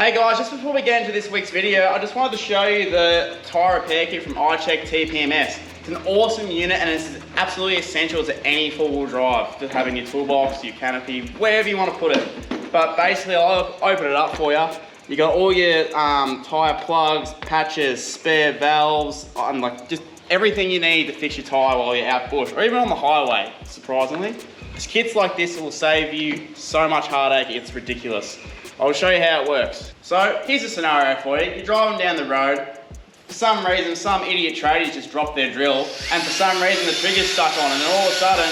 Hey guys, just before we get into this week's video, I just wanted to show you the tyre repair kit from iCheck TPMS. It's an awesome unit and it's absolutely essential to any four-wheel drive, to have in your toolbox, your canopy, wherever you want to put it. But basically, I'll open it up for you. You got all your tyre plugs, patches, spare valves, and like just everything you need to fix your tyre while you're out bush, or even on the highway, surprisingly. Kits like this will save you so much heartache, it's ridiculous. I'll show you how it works. So here's a scenario for you. You're driving down the road. For some reason, some idiot tradies just dropped their drill, and for some reason the trigger's stuck on, and then all of a sudden,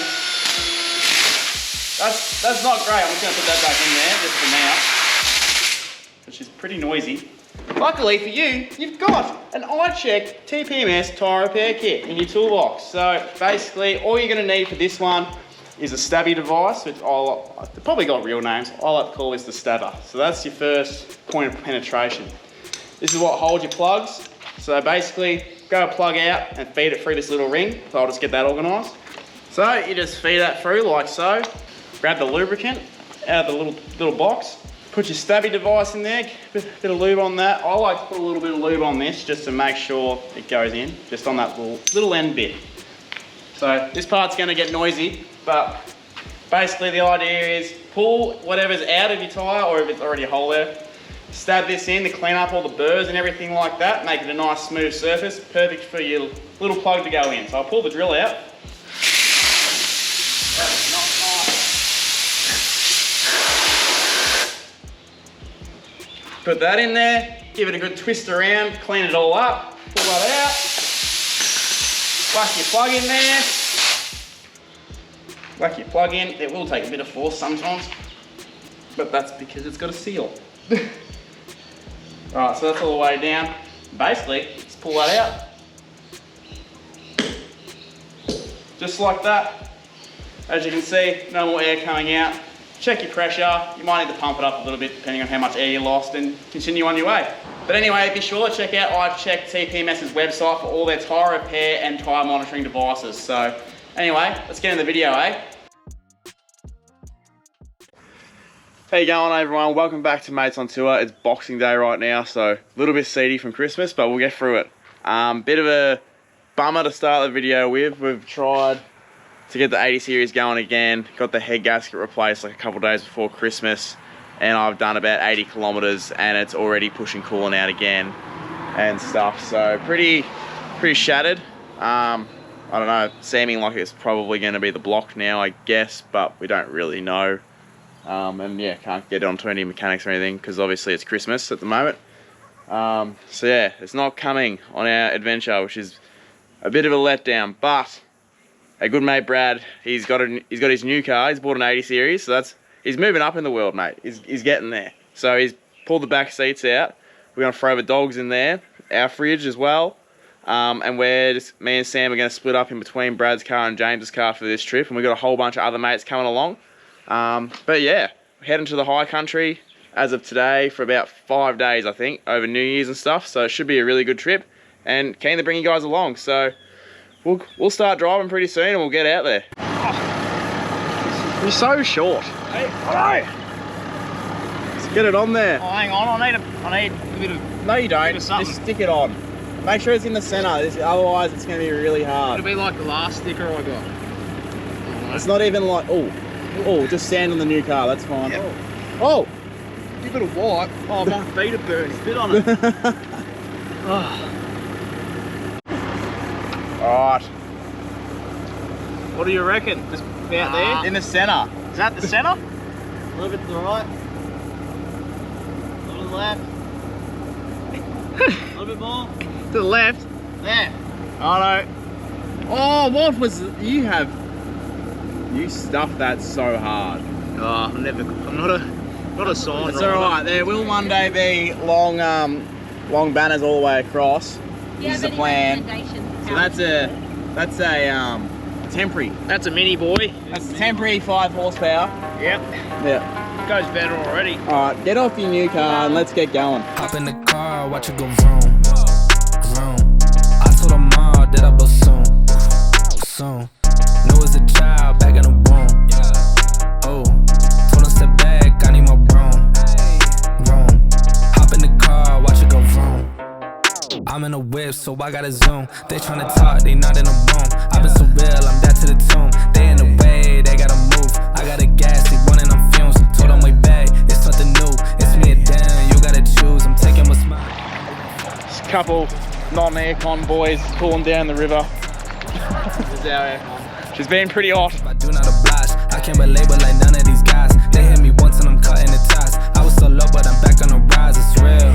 that's not great. I'm just gonna put that back in there just for now, which is pretty noisy. Luckily for you, you've got an iCheck TPMS tyre repair kit in your toolbox. So basically, all you're gonna need for this one is a stabby device, which they've probably got real names. I like to call this the stabber. So that's your first point of penetration. This is what holds your plugs. So basically, go a plug out and feed it through this little ring. So I'll just get that organised. So you just feed that through like so. Grab the lubricant out of the little box. Put your stabby device in there, bit of lube on that. I like to put a little bit of lube on this just to make sure it goes in, just on that little end bit. So this part's gonna get noisy, but basically the idea is pull whatever's out of your tyre, or if it's already a hole there, stab this in to clean up all the burrs and everything like that, make it a nice smooth surface, perfect for your little plug to go in. So I'll pull the drill out. That's not nice. Put that in there, give it a good twist around, clean it all up, pull that out, whack your plug in there. Whack your plug in. It will take a bit of force sometimes, but that's because it's got a seal. Alright, so that's all the way down. Basically, just pull that out. Just like that. As you can see, no more air coming out. Check your pressure. You might need to pump it up a little bit depending on how much air you lost, and continue on your way. But anyway, be sure to check out iCheck TPMS's website for all their tyre repair and tyre monitoring devices. So anyway, let's get into the video, eh? How you going, everyone? Welcome back to Mates on Tour. It's Boxing Day right now, so a little bit seedy from Christmas, but we'll get through it. Bit of a bummer to start the video with. We've tried to get the 80 series going again, got the head gasket replaced like a couple days before Christmas, and I've done about 80 kilometers and it's already pushing coolant out again and stuff, so pretty shattered. I don't know, seeming like it's probably going to be the block now, I guess, but we don't really know. And yeah, can't get onto any mechanics or anything because obviously it's Christmas at the moment. So yeah, it's not coming on our adventure, which is a bit of a letdown. But a good mate Brad, he's got his new car. He's bought an 80 series, so he's moving up in the world, mate. He's getting there. So he's pulled the back seats out. We're gonna throw the dogs in there, our fridge as well. And me and Sam are going to split up in between Brad's car and James's car for this trip, and we've got a whole bunch of other mates coming along. But yeah, we're heading to the High Country as of today for about 5 days, I think, over New Year's and stuff, so it should be a really good trip, and keen to bring you guys along. So we'll start driving pretty soon and we'll get out there. Oh, you're so short. Hey, hello. Let's get it on there. Oh, hang on, I need a bit of... No you don't, just stick it on. Make sure it's in the centre, otherwise it's going to be really hard. It'll be like the last sticker I got. Oh, no. It's not even like, oh, just sand on the new car, that's fine. Yep. Oh! Give it a wipe. Oh, my feet are burning. Spit on it. Oh. Alright. What do you reckon? Just about there? In the centre. Is that the centre? A little bit to the right. A little to the left. A little bit more. To the left. There. Oh no. Oh, what was it? You stuffed that so hard. Oh, I'm not a sign. It's alright, there will one day be long banners all the way across. Yeah, this is the plan. So that's a temporary. That's a mini boy. That's a temporary 5 horsepower. Yep. Yeah. Goes better already. Alright, get off your new car and let's get going. Hop in the car, watch it go vroom, vroom. I told her mom that I will soon. Know as a child back in the womb. Oh, told her step back, I need my broom. I'm in a whip, so I gotta zoom. They tryna talk, they not in the room. I've been so real, I'm dead to the tomb. They in the way, they gotta move. I gotta gas, they running on fumes. Told them way back, it's something new. It's me and Dan, you gotta choose. I'm taking what's mine. Just a couple non-aircon boys cooling down the river. This is our aircon. She's been pretty hot. I do not oblige, I can't belabor like none of these guys. They hit me once and I'm cutting the ties. I was so low, but I'm back on the rise, it's real.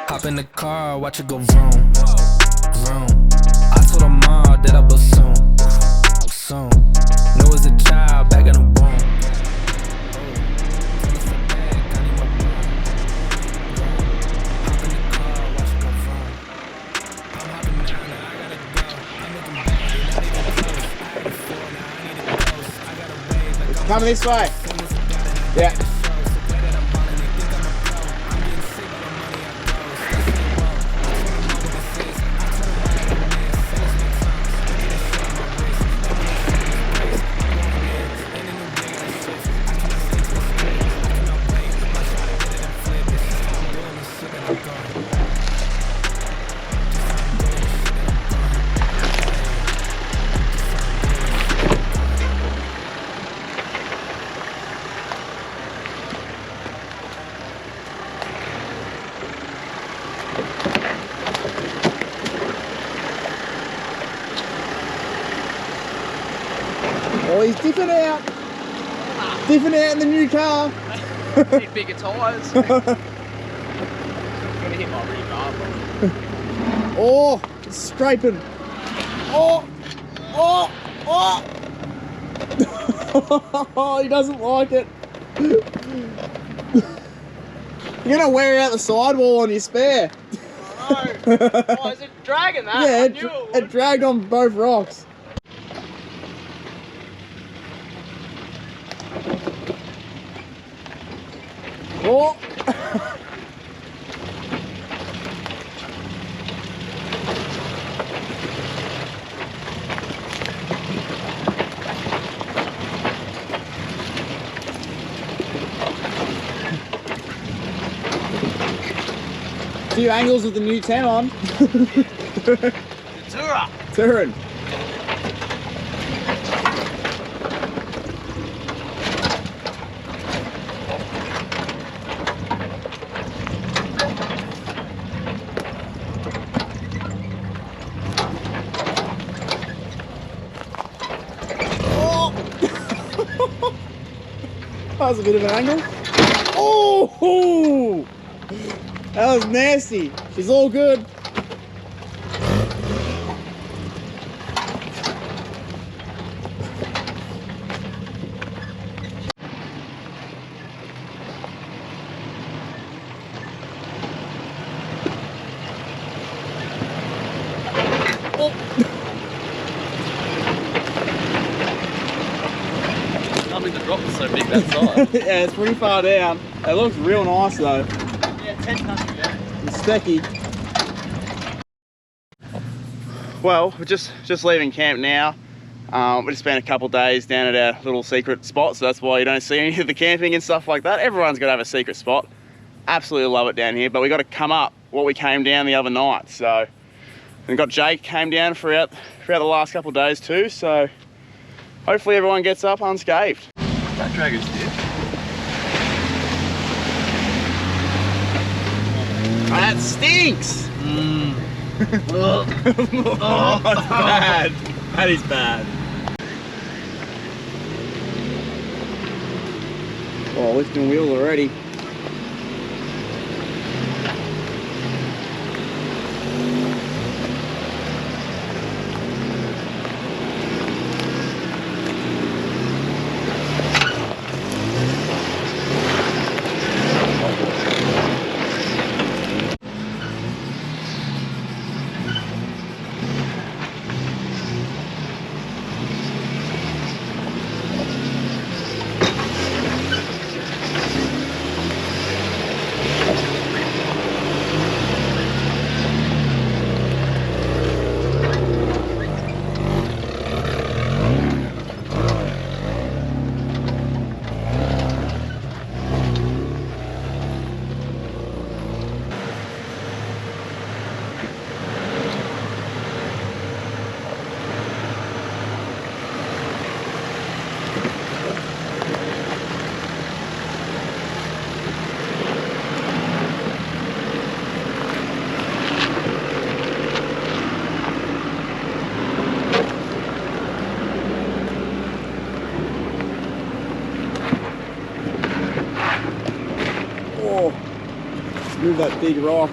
Hop in the car, watch it go vroom, vroom. I told her mom that I will soon, soon. Knew as a child, back in the womb. Coming this way. Yeah. Oh, he's dipping out. Dipping out in the new car. Need bigger tyres. Gonna hit my rebar. Oh, it's scraping. Oh, oh, oh. He doesn't like it. You're gonna wear out the sidewall on your spare. I know. Oh, is it dragging that? Yeah, I knew it would. it dragged on both rocks. Oh. Few angles with the new 10 on. The Tourer. Touring. That was a bit of an angle. Oh! That was nasty. She's all good. Oh. I mean, the drop is so big that side. Yeah, it's pretty far down. It looks real nice though. Yeah, 10 country there. It's specky. Well, we're just leaving camp now. We just spent a couple days down at our little secret spot, so that's why you don't see any of the camping and stuff like that. Everyone's got to have a secret spot. Absolutely love it down here, but we got to come up what we came down the other night. So we got Jake came down throughout the last couple of days too. So hopefully everyone gets up unscathed. That dragger's dip. That stinks! Oh, that's bad. That is bad. Oh, lifting wheels already. Move that big rock.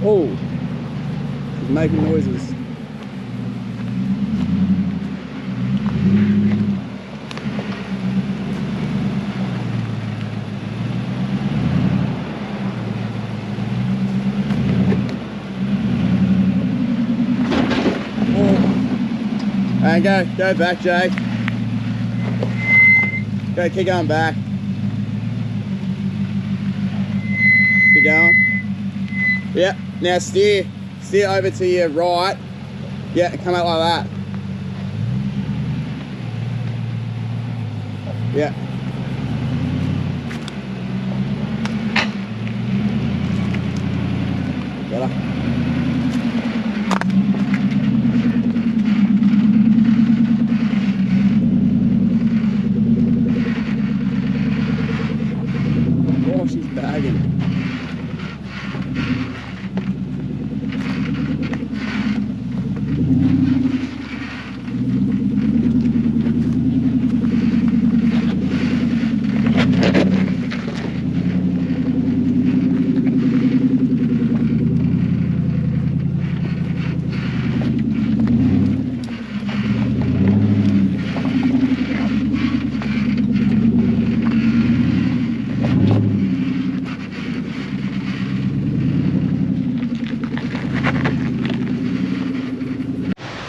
Oh, he's making noises. Oh. And go back, Jake. Go, keep going back. Keep going. Yep. Now steer over to your right. Yeah, come out like that. Yeah. Better. Oh, she's bagging.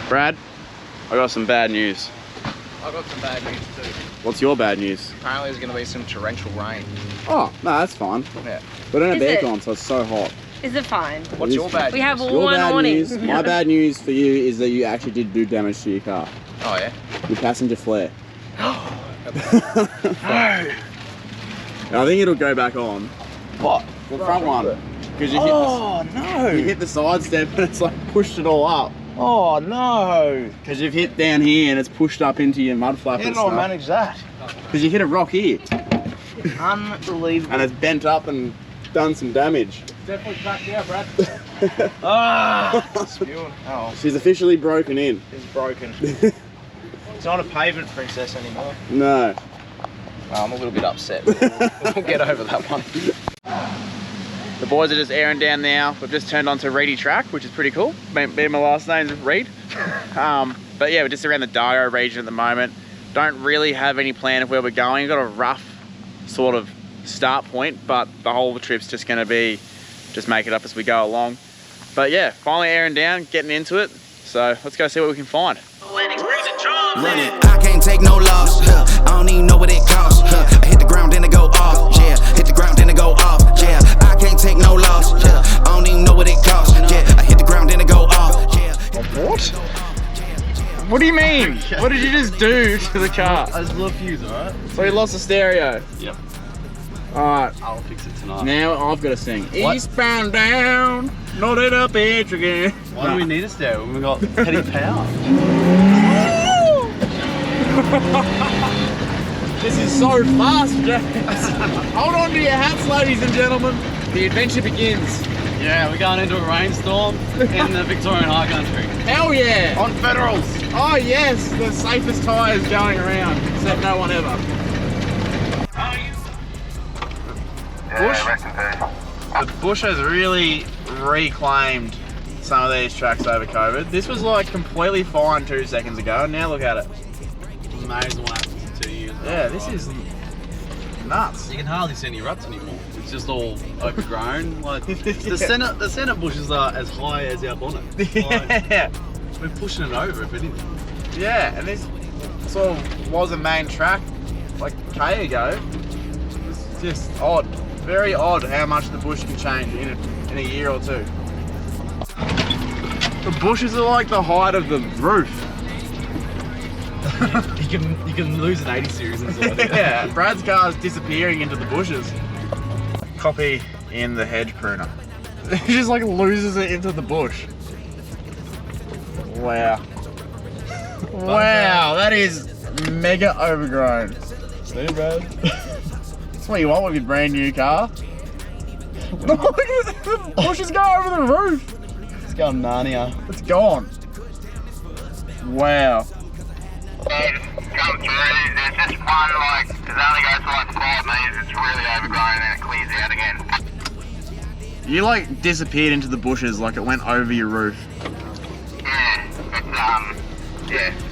Brad, I got some bad news. I got some bad news too. What's your bad news? Apparently there's going to be some torrential rain. Oh, no, that's fine. Yeah. We don't have Is it? aircon, so it's so hot. Is it fine? What's your bad news? We have Your one bad warning. news, my bad news for you is that you actually did do damage to your car. Oh yeah? Your passenger flare. No! I think it'll go back on. What? The front one. Because you hit the side step and it's like pushed it all up. Oh no! Because you've hit down here and it's pushed up into your mud flap How and did I stuff. manage that? Because you hit a rock here Unbelievable. and it's bent up and done some damage. Definitely back there, Brad. Ah! Spewing. Oh, She's officially broken in. it's broken. It's not a pavement princess anymore. No. Well, I'm a little bit upset. We'll get over that one. The boys are just airing down now. We've just turned onto Reedy track, which is pretty cool. Me and my last name's Reed. But yeah, we're just around the Dargo region at the moment. Don't really have any plan of where we're going. We've got a rough sort of start point, but the whole trip's just gonna be, just make it up as we go along. But yeah, finally airing down, getting into it. So let's go see what we can find. Run it. I can't take no loss. I don't even know what it costs. I hit the ground, then it go off. Yeah, hit the ground, then it go off. Yeah, I can't take no loss. I don't even know what it costs. Yeah, I hit the ground, then it go off. Yeah. What? What do you mean? What did you just do to the car? I just love fuse, alright? So you lost the stereo. Yep. Alright, I'll fix it tonight. now I've got to sing. What? Eastbound down, not it up edge again. Why do we need a stereo when we got petty power? This is so fast, James. Hold on to your hats, ladies and gentlemen. The adventure begins. Yeah, we're going into a rainstorm in the Victorian High Country. Hell yeah! On Federals! Oh yes, the safest tyres going around, except no one ever. The bush has really reclaimed some of these tracks over COVID. This was like completely fine 2 seconds ago, and now look at it. Amazing what happens in 2 years. Yeah, this is nuts. You can hardly see any ruts anymore. It's just all overgrown. Like Yeah. the centre bushes are as high as our bonnet. Like, Yeah, we're pushing it over if anything. yeah, and this sort of was a main track like a K ago. It's just odd, very odd how much the bush can change in a year or two. The bushes are like the height of the roof. You can lose an 80 series inside it. Yeah, Brad's car's disappearing into the bushes. Copy in the hedge pruner. He just like loses it into the bush. Wow. Wow, that is mega overgrown. See, Brad? That's what you want with your brand new car. Look at this, the bushes go over the roof. It's going Narnia. It's gone. Wow. Come through, there's just one like, because it only goes for like 5 metres, it's really overgrown and then it clears out again. You like disappeared into the bushes like it went over your roof. Yeah, it's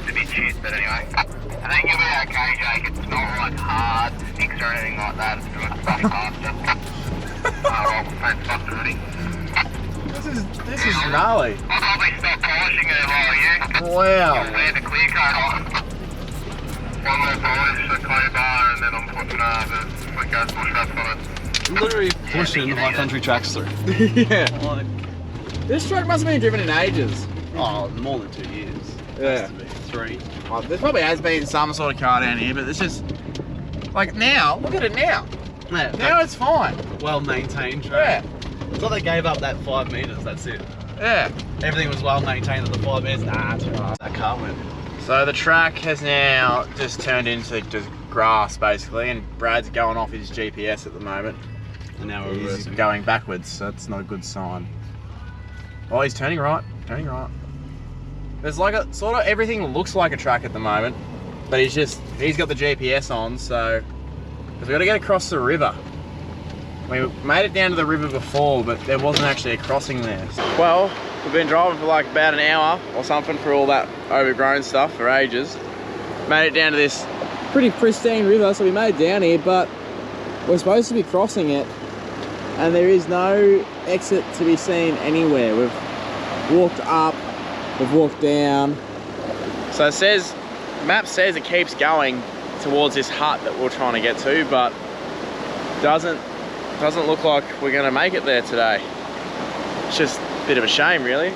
a bit shit, but anyway. I think you'll be okay, Jake, it's not like hard sticks or anything like that, it's doing stuff faster. Well, thanks faster, buddy. This is gnarly. I'll probably stop polishing it if I were you. Wow. You'll wear the clear coat on. One more polish, the clay bar, and then I'm putting the gas bush wraps on it. Literally pushing High Country tracks through. Yeah. Like, This truck must have been driven in ages. oh, more than 2 years. Yeah. Has to be 3. Well, there probably has been some sort of car down here, but it's just like now. Look at it now. Yeah, Now it's fine. well maintained Yeah. track. So they gave up that 5 metres, that's it. Yeah. Everything was well maintained at the 5 metres. Nah, too hard. That car went. So the track has now just turned into just grass basically, and Brad's going off his GPS at the moment. And now we're He's reversing. going backwards, so that's not a good sign. Oh, he's turning right. Turning right. There's like a sort of everything looks like a track at the moment, but he's got the GPS on, so we've got to get across the river. We made it down to the river before, but there wasn't actually a crossing there. Well, we've been driving for like about an hour or something for all that overgrown stuff for ages. Made it down to this pretty pristine river, so we made it down here, but we're supposed to be crossing it, and there is no exit to be seen anywhere. We've walked up, we've walked down. So it says, map says it keeps going towards this hut that we're trying to get to, but doesn't look like we're gonna make it there today. It's just a bit of a shame, really.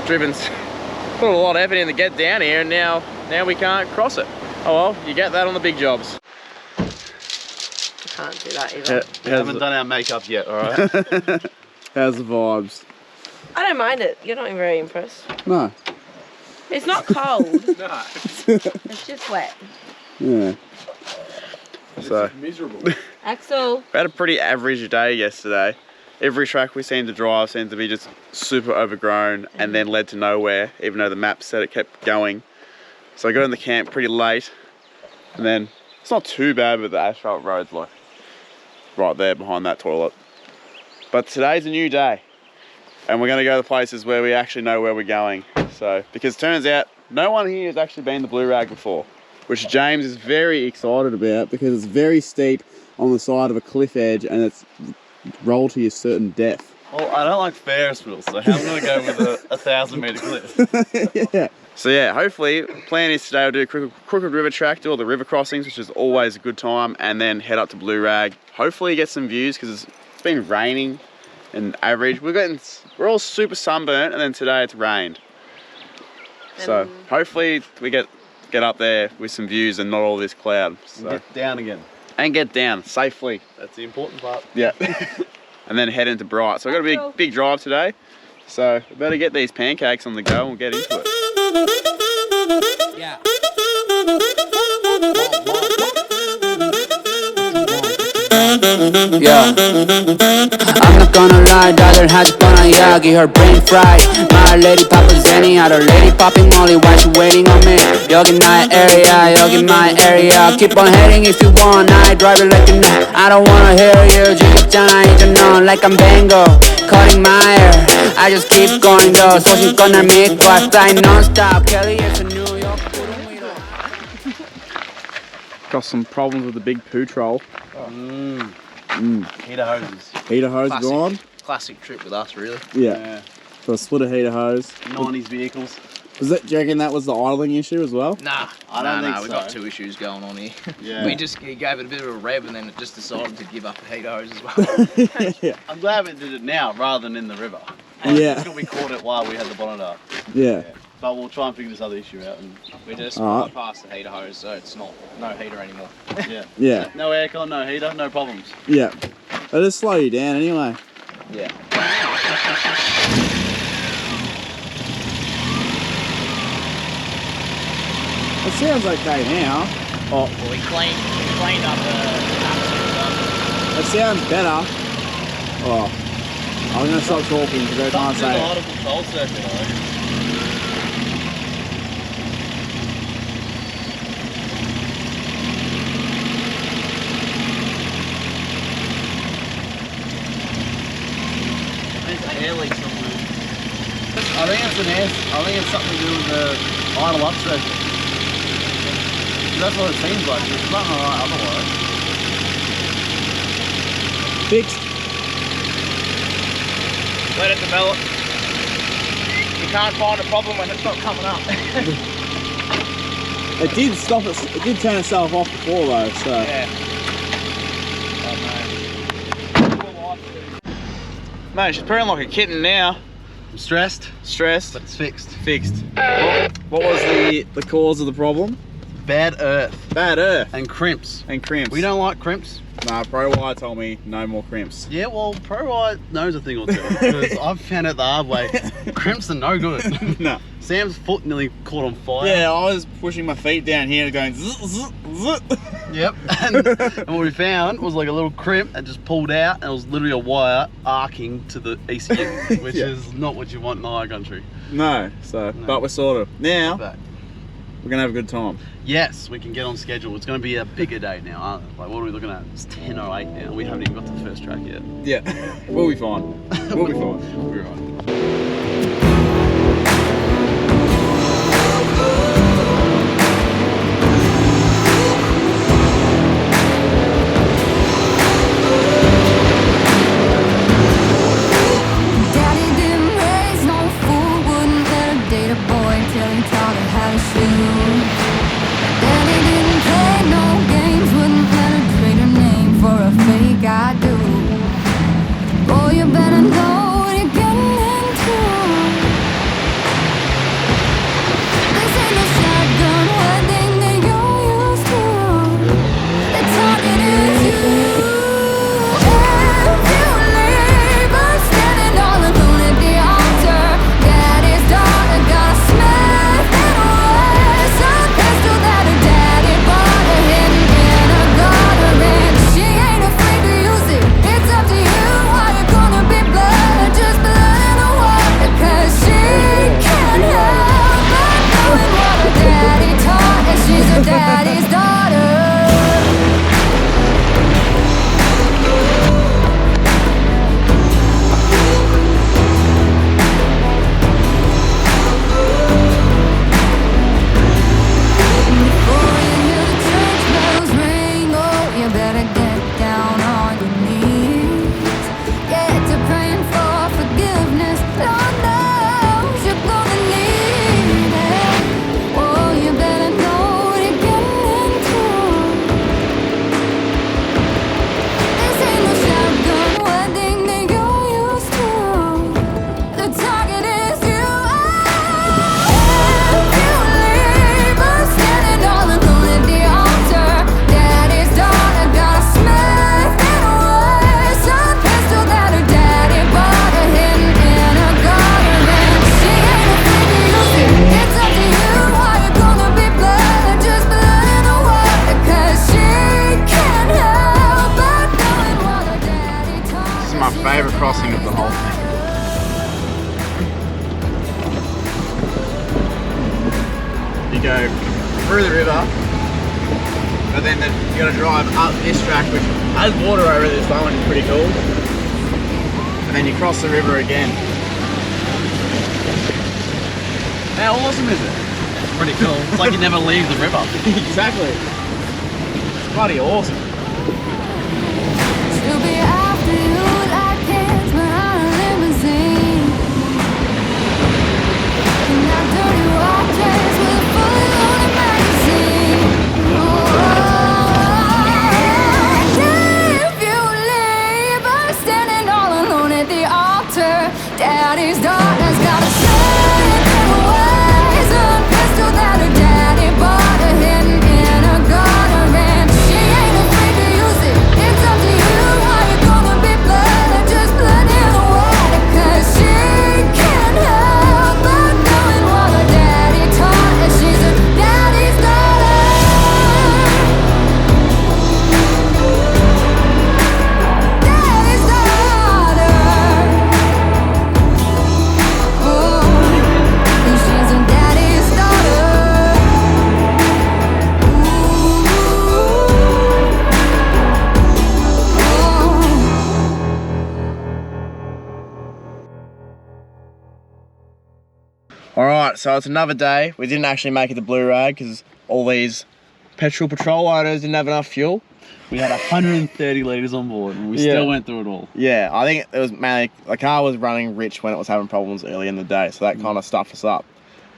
Put a lot of effort in to get down here, and now we can't cross it. Oh well, you get that on the big jobs. Can't do that either. We haven't done our makeup yet, alright? How's the vibes? I don't mind it. You're not very impressed. No. It's not cold. No. It's just wet. Yeah. So Miserable. Axel. we had a pretty average day yesterday. Every track we seemed to drive seemed to be just super overgrown and then led to nowhere, even though the map said it kept going. So I got in the camp pretty late, and then it's not too bad, but the asphalt road's like right there behind that toilet. But today's a new day, and we're gonna go to the places where we actually know where we're going. So, because it turns out no one here has actually been to Blue Rag before, which James is very excited about because it's very steep on the side of a cliff edge and it's rolled to your certain depth. Well, I don't like Ferris wheels, so how am I going to go with a 1,000 metre cliff? Yeah. So yeah, hopefully, the plan is today we'll do a Crooked River track, do all the river crossings, which is always a good time, and then head up to Blue Rag. Hopefully get some views because it's been raining and average. We're all super sunburnt, and then today it's rained. So hopefully we get up there with some views and not all this cloud. So. Get down again. And get down safely. That's the important part. Yeah. And then head into Bright. So I've got a big drive today. So we better get these pancakes on the go and we'll get into it. Yeah. Yeah, I'm not gonna lie, daughter had to put on Yagi, her brain fried. My lady Papa Zenny, had her lady popping Molly, why she waiting on me? Yogi my area, keep on heading if you want, I drive it like you know. I don't wanna hear you, I need to know, like I'm Bango, cutting my hair. I just keep going though, so she's gonna make I fly non-stop, Kelly is a New York. Got some problems with the big poo troll. Heater hoses. Heater hose Classic. gone. Classic trip with us, really. Yeah. So a split of heater hose. 90s vehicles. Do you reckon that was the idling issue as well? Nah, I don't think we've so. got 2 issues going on here. Yeah. We just gave it a bit of a rev and then it just decided to give up the heater hose as well. Yeah. I'm glad we did it now rather than in the river. Yeah. It's got we caught it while we had the bonnet up. Yeah. but we'll try and figure this other issue out. And We just Alright. bypassed the heater hose, so it's not no heater anymore. yeah, Yeah. no aircon, no heater, no problems. Yeah. It'll just slow you down anyway. Yeah. It sounds okay now. Oh, Well, we cleaned up the taps and stuff. it sounds better. Oh, I'm gonna stop talking because I can't Something say in the it. idle control circuit, I reckon. There's an air leak somewhere. I think it's an air. I think it's something to do with the idle up circuit. That's what it seems like. It's not alright otherwise. Fixed. Let it develop. You can't find a problem when it's not coming up. It did stop it. It did turn itself off before though. So Yeah. mate, she's purring like a kitten now. I'm stressed, Stressed. but it's fixed. Fixed. What was the cause of the problem? Bad earth Bad earth and crimps. and crimps. We don't like crimps. Nah, Pro Wire told me no more crimps. Yeah, well, ProRide knows a thing or two because I've found out the hard way. Crimps are no good. No. Sam's foot nearly caught on fire. Yeah, I was pushing my feet down here and going zzz, zzz, zzz. Yep. And what we found was like a little crimp that just pulled out, and it was literally a wire arcing to the ECU, which Yeah. is not what you want in the high country. No, so No. but we're sorted. Now But we're gonna have a good time. yes, we can get on schedule. It's going to be a bigger day now, aren't it? Like, what are we looking at? It's 10:08 now. We haven't even got to the first track yet. Yeah, we'll be fine. We'll be fine. We'll be right. Daddy didn't raise no fool, wouldn't let her date a boy till he taught her how to shoot. Daddy didn't play no games, wouldn't let her trade her name for a fake I do. Oh, you better know what you're getting into. This ain't no shotgun wedding that you're used to. The target is you. If you leave her standing all alone at the altar, daddy's daughter got a Smith and Wesson pistol that her daddy bought her hidden in her garter, and she ain't afraid to use it. It's up to you how you're gonna be blood, just blood in the water, 'cause she can't help but knowing what her daddy taught her. She's her daddy's daughter. Before you hear the church bells ring, oh, you better get down on your knees. Get to praying for forgiveness. Lord knows you're gonna need it. Oh, you better know what you're getting into. This ain't no shotgun wedding that you're used to. The target is you. If you leave her standing all alone at the altar, daddy's daughter got a Smith and Wesson pistol that her daddy bought her hidden in her garter, and she ain't afraid to use it. It's up to you how you're gonna be blood, just blood in the water, 'cause she can't help but knowing what her daddy taught. This is my favourite crossing of the whole thing. You go through the river, but then you got to drive up this track, which has water over this one, which is pretty cool. And then you cross the river again. How awesome is it? It's pretty cool. It's like you never leave the river. Exactly. It's bloody awesome. She'll be after you like kids behind a limousine. In that dirty white dress with a fully loaded magazine. If you leave her standing all alone at the altar, daddy's daughter's got a Smith and Wesson so it's another day. We didn't actually make it to Blue Rag because all these petrol patrol owners didn't have enough fuel. We had 130 litres on board and we still went through it all. Yeah, I think it was mainly, the car was running rich when it was having problems early in the day, so that kind of stuffed us up.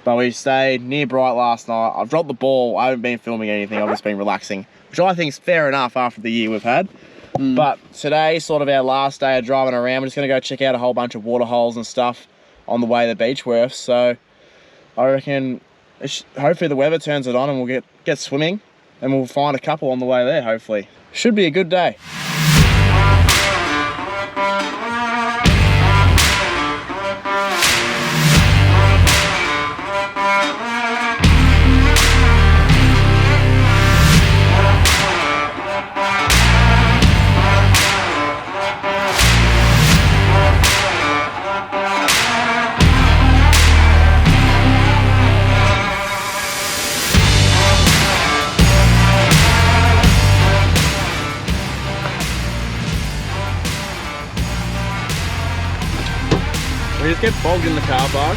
But we stayed near Bright last night. I've dropped the ball. I haven't been filming anything. I've just been relaxing, which I think is fair enough after the year we've had. But today's sort of our last day of driving around. We're just going to go check out a whole bunch of water holes and stuff on the way to Beechworth. So I reckon hopefully the weather turns it on and we'll get swimming, and we'll find a couple on the way there, hopefully. Should be a good day. We just get bogged in the car park.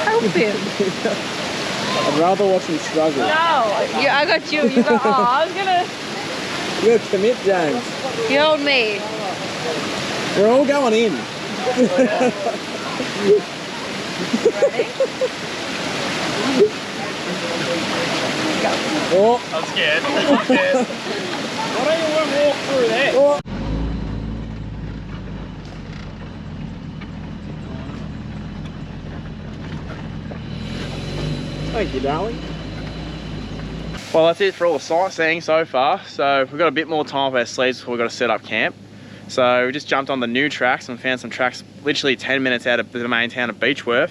Help him. I'd rather watch him struggle. No, I got you. You got. Oh, I was gonna. You're gonna commit, James. You hold me. We're all going in. Oh. I'm scared. I'm scared. Why don't you walk through there? Oh. Thank you, darling. Well, that's it for all the sightseeing so far. So we've got a bit more time up our sleeves before we've got to set up camp. So we just jumped on the new tracks and found some tracks literally 10 minutes out of the main town of Beechworth.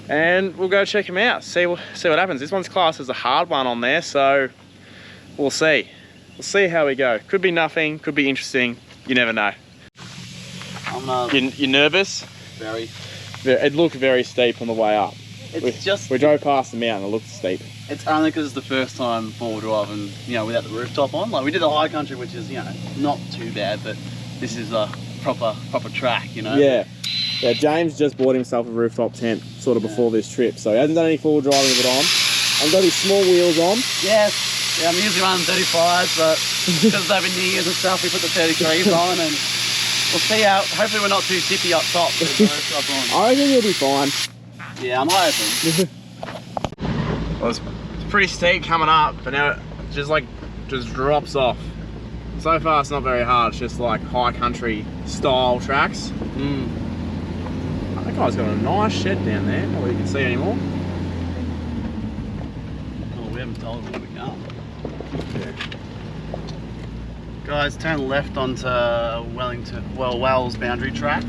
And we'll go check them out, see what happens. This one's classed as a hard one on there, so we'll see. We'll see how we go. Could be nothing, could be interesting. You never know. You're nervous? Very. It looked very steep on the way up. We drove past the mountain, it looked steep. It's only because it's the first time four-wheel drive and, you know, without the rooftop on. Like, we did the High Country, which is, you know, not too bad, but this is a proper track, you know? Yeah. Yeah, James just bought himself a rooftop tent sort of before this trip, so he hasn't done any four-wheel driving with it on. I've got his small wheels on. Yes. Yeah, I'm usually running 35s, but because it's over New Year's and stuff, we put the 33s on, and we'll see how. Hopefully we're not too tippy up top with the rooftop on. I reckon you'll be fine. Yeah, I'm hoping. Well, it's pretty steep coming up, but now it just drops off. So far it's not very hard, it's just like high country style tracks. That guy's got a nice shed down there, not that you can see anymore. Oh, we haven't told him where we go. Guys, turn left onto Wells boundary track.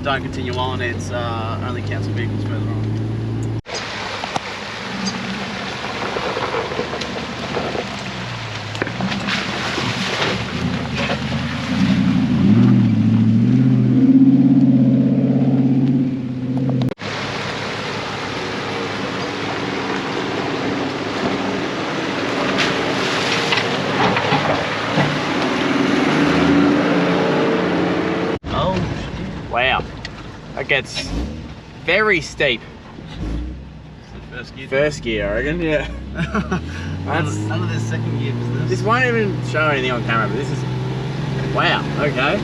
Don't continue on, it's only council vehicles further on. Wow, that gets very steep. First gear, I reckon, yeah. None of this second gear business. This won't even show anything on camera, but this is, wow, okay.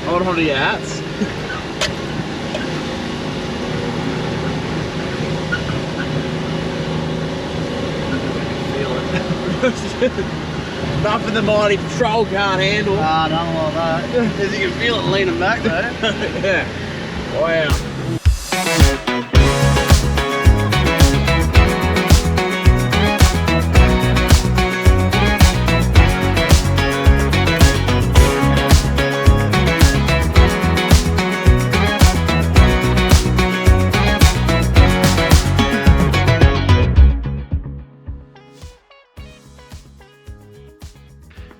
Hold on to your hats. Feel it. Nothing the mighty patrol can't handle. Ah, nothing like that. As you can feel it leaning back though. Yeah. Wow.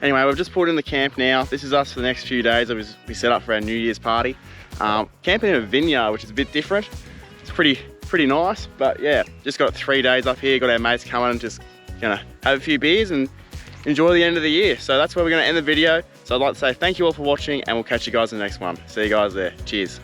Anyway, we've just pulled in the camp now. This is us for the next few days. We set up for our New Year's party. Camping in a vineyard, which is a bit different. It's pretty nice, but yeah, just got 3 days up here. Got our mates coming and just gonna have a few beers and enjoy the end of the year. So that's where we're gonna end the video. So I'd like to say thank you all for watching, and we'll catch you guys in the next one. See you guys there. Cheers.